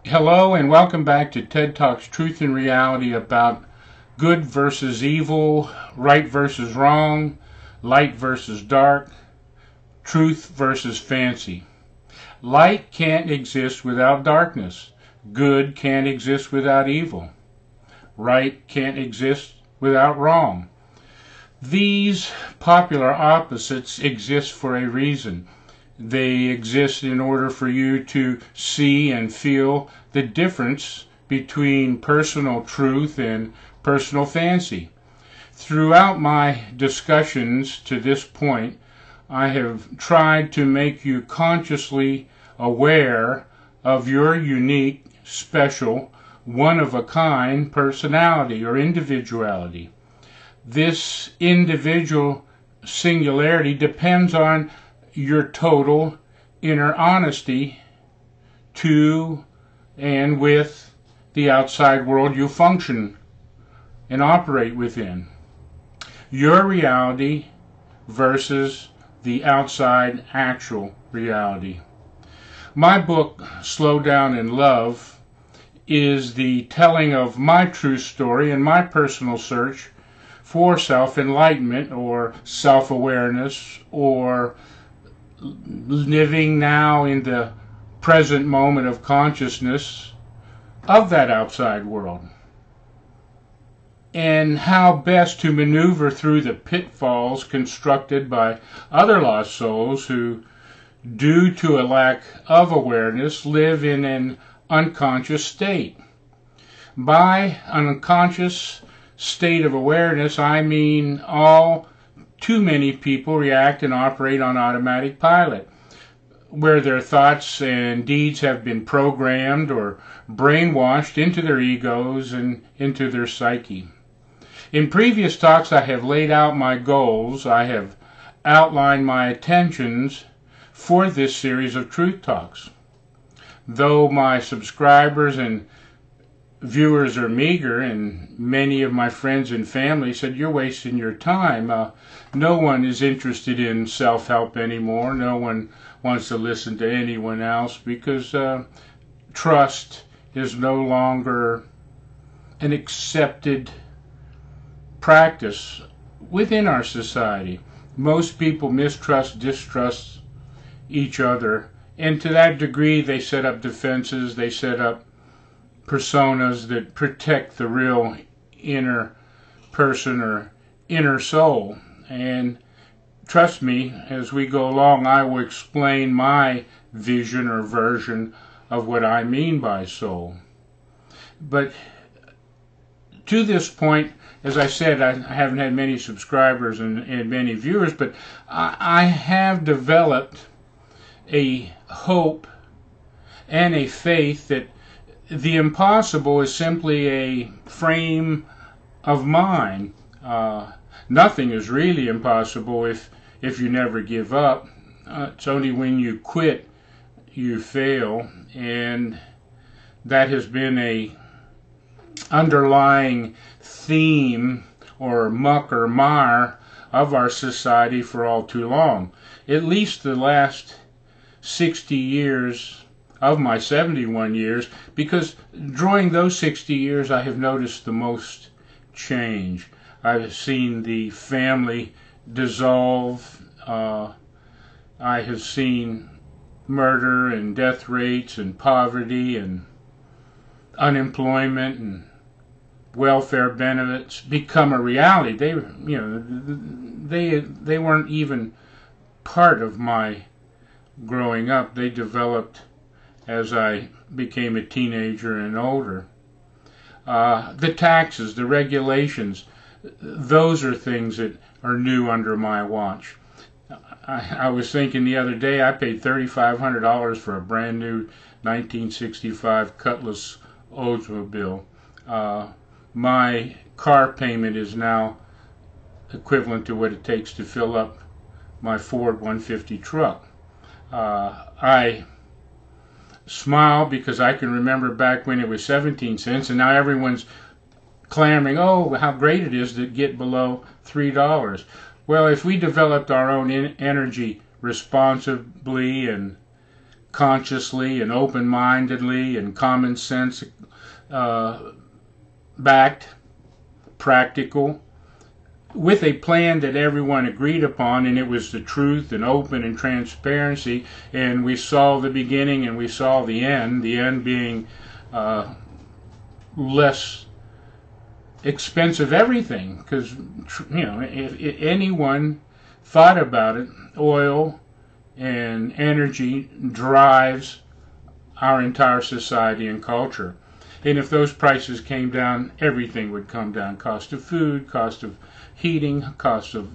Hello and welcome back to TED Talks Truth and Reality about good versus evil, right versus wrong, light versus dark, truth versus fancy. Light can't exist without darkness. Good can't exist without evil. Right can't exist without wrong. These popular opposites exist for a reason. They exist in order for you to see and feel the difference between personal truth and personal fancy. Throughout my discussions to this point, I have tried to make you consciously aware of your unique, special, one-of-a-kind personality or individuality. This individual singularity depends on your total inner honesty to and with the outside world you function and operate within. Your reality versus the outside actual reality. My book, Slow Down and Love, is the telling of my true story and my personal search for self-enlightenment or self-awareness or living now in the present moment of consciousness of that outside world, and how best to maneuver through the pitfalls constructed by other lost souls who, due to a lack of awareness, live in an unconscious state. By an unconscious state of awareness, I mean all too many people react and operate on automatic pilot, where their thoughts and deeds have been programmed or brainwashed into their egos and into their psyche. In previous talks, I have laid out my goals. I have outlined my intentions for this series of Truth Talks. Though my subscribers and viewers are meager, and many of my friends and family said, "You're wasting your time. No one is interested in self-help anymore. No one wants to listen to anyone else because trust is no longer an accepted practice within our society. Most people mistrust, distrust each other, and to that degree they set up defenses, they set up personas that protect the real inner person or inner soul. And trust me, as we go along, I will explain my vision or version of what I mean by soul. But to this point, as I said, I haven't had many subscribers and many viewers, but I have developed a hope and a faith that the impossible is simply a frame of mind. Nothing is really impossible if you never give up. It's only when you quit you fail, and that has been a underlying theme or muck or mire of our society for all too long. At least the last 60 years of my 71 years, because during those 60 years I have noticed the most change. I've seen the family dissolve. I have seen murder and death rates and poverty and unemployment and welfare benefits become a reality. They weren't even part of my growing up. They developed as I became a teenager and older. The taxes, the regulations, those are things that are new under my watch. I was thinking the other day, I paid $3,500 for a brand new 1965 Cutlass Oldsmobile. My car payment is now equivalent to what it takes to fill up my Ford 150 truck. I smile because I can remember back when it was 17 cents, and now everyone's clamoring, oh, how great it is to get below $3. Well, if we developed our own energy responsibly and consciously and open-mindedly and common sense backed, practical, with a plan that everyone agreed upon, and it was the truth and open and transparency, and we saw the beginning and we saw the end being less expensive everything, because if anyone thought about it, oil and energy drives our entire society and culture. And if those prices came down, everything would come down. Cost of food, cost of heating, cost of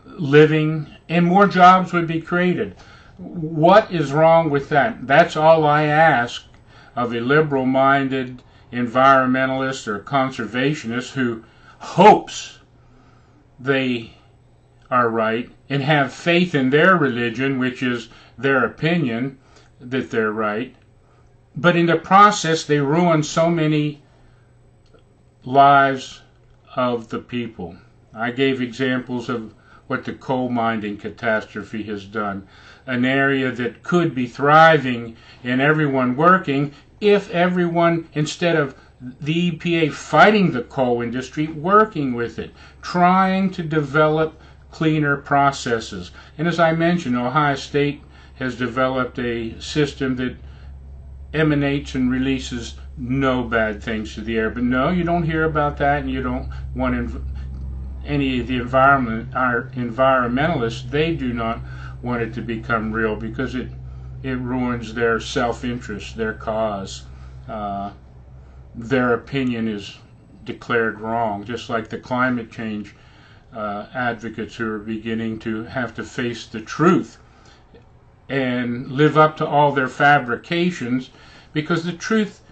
living, and more jobs would be created. What is wrong with that? That's all I ask of a liberal-minded environmentalist or conservationist who hopes they are right and have faith in their religion, which is their opinion that they're right. But in the process, they ruin so many lives of the people. I gave examples of what the coal mining catastrophe has done. An area that could be thriving and everyone working if everyone, instead of the EPA fighting the coal industry, working with it, trying to develop cleaner processes. And as I mentioned, Ohio State has developed a system that emanates and releases no bad things to the air. But no, you don't hear about that, and you don't want any of the environmentalists, they do not want it to become real, because it ruins their self-interest, their cause. Their opinion is declared wrong, just like the climate change advocates who are beginning to have to face the truth and live up to all their fabrications, because the truth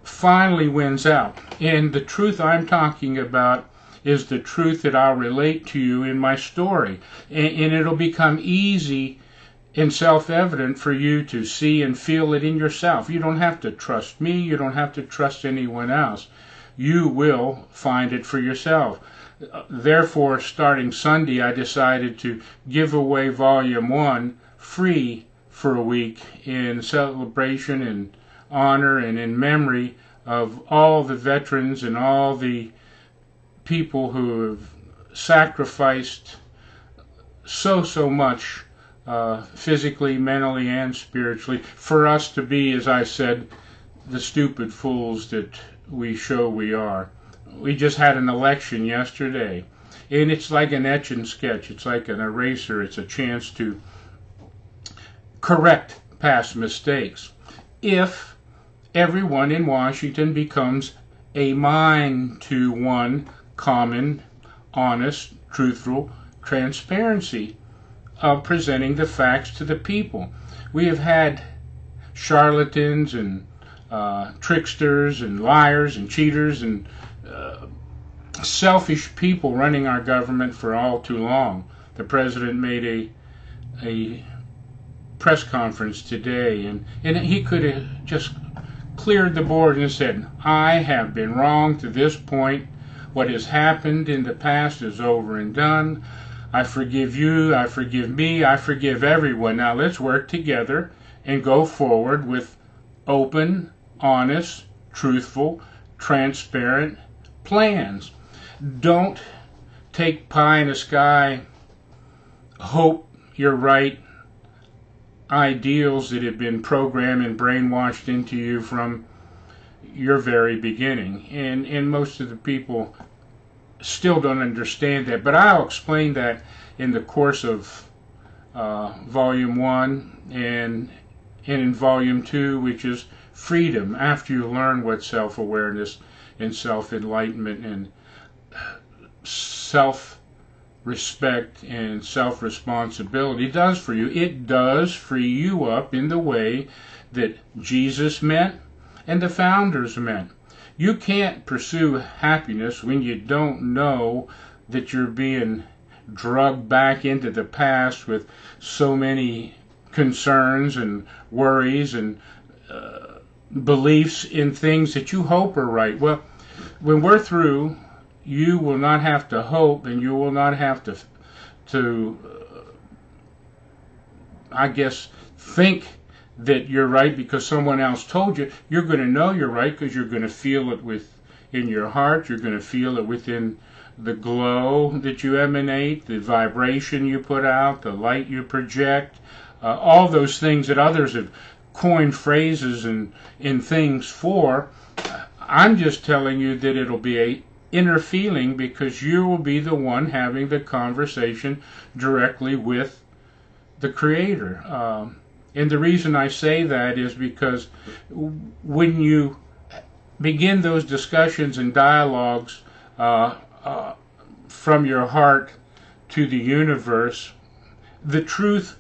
finally wins out. And the truth I'm talking about is the truth that I'll relate to you in my story. And it'll become easy and self-evident for you to see and feel it in yourself. You don't have to trust me. You don't have to trust anyone else. You will find it for yourself. Therefore, starting Sunday, I decided to give away Volume 1 free for a week in celebration and honor and in memory of all the veterans and all the people who have sacrificed so much physically, mentally, and spiritually for us to be, as I said, the stupid fools that we show we are. We just had an election yesterday, and it's like an etch and sketch. It's like an eraser. It's a chance to correct past mistakes. If everyone in Washington becomes a mind to one common, honest, truthful transparency of presenting the facts to the people. We have had charlatans and tricksters and liars and cheaters and selfish people running our government for all too long. The president made a press conference today, and he could have just cleared the board and said, I have been wrong to this point. What has happened in the past is over and done. I forgive you, I forgive me, I forgive everyone. Now let's work together and go forward with open, honest, truthful, transparent plans. Don't take pie in the sky, hope you're right, ideals that have been programmed and brainwashed into you from your very beginning. And most of the people still don't understand that, but I'll explain that in the course of Volume 1 and in Volume 2, which is freedom, after you learn what self-awareness and self-enlightenment and self-respect and self-responsibility does for you. It does free you up in the way that Jesus meant and the founders meant. You can't pursue happiness when you don't know that you're being drugged back into the past with so many concerns and worries and beliefs in things that you hope are right. Well, when we're through, you will not have to hope, and you will not have to I guess, think that you're right because someone else told you. You're going to know you're right because you're going to feel it within your heart. You're going to feel it within the glow that you emanate, the vibration you put out, the light you project, all those things that others have coined phrases and things for. I'm just telling you that it'll be a inner feeling because you will be the one having the conversation directly with the Creator. And the reason I say that is because when you begin those discussions and dialogues from your heart to the universe, the truth,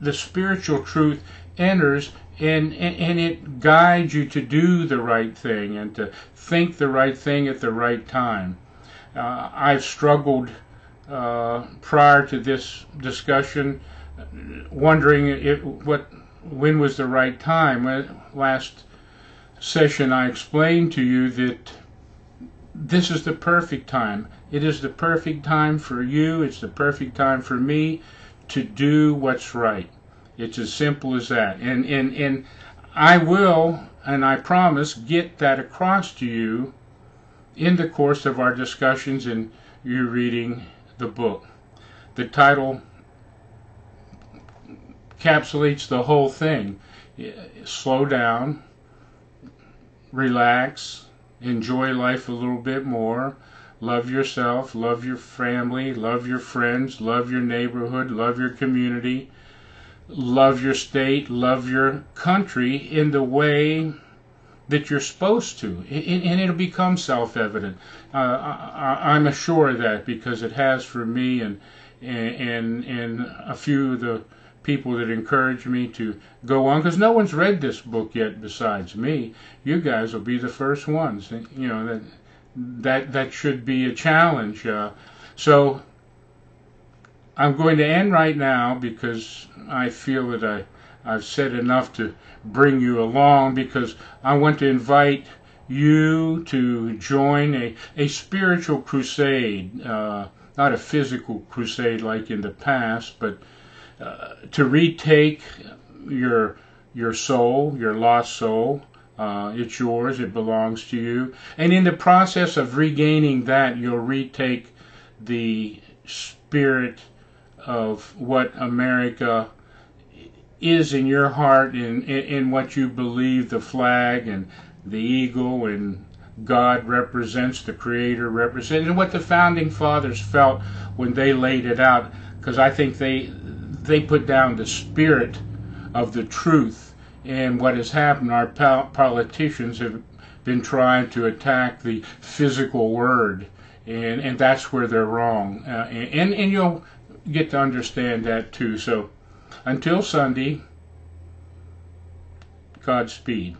the spiritual truth enters and it guides you to do the right thing and to think the right thing at the right time. I've struggled prior to this discussion wondering when was the right time. Last session I explained to you that this is the perfect time. It is the perfect time for you. It's the perfect time for me to do what's right. It's as simple as that. And I will, and I promise, get that across to you in the course of our discussions and you reading the book. The title encapsulates the whole thing. Slow down, relax, enjoy life a little bit more, love yourself, love your family, love your friends, love your neighborhood, love your community, love your state, love your country in the way that you're supposed to, and it'll become self-evident. I'm assured of that because it has for me and a few of the people that encourage me to go on, because no one's read this book yet besides me. You guys will be the first ones. You know, that should be a challenge. So I'm going to end right now because I feel that I've said enough to bring you along, because I want to invite you to join a spiritual crusade, not a physical crusade like in the past, but to retake your soul, your lost soul. It's yours, it belongs to you. And in the process of regaining that, you'll retake the spirit of what America is in your heart, in what you believe the flag and the eagle and God represents, the Creator represents, and what the Founding Fathers felt when they laid it out, because I think they put down the spirit of the truth. And what has happened, our politicians have been trying to attack the physical word, and that's where they're wrong. And you'll get to understand that too. So until Sunday, Godspeed.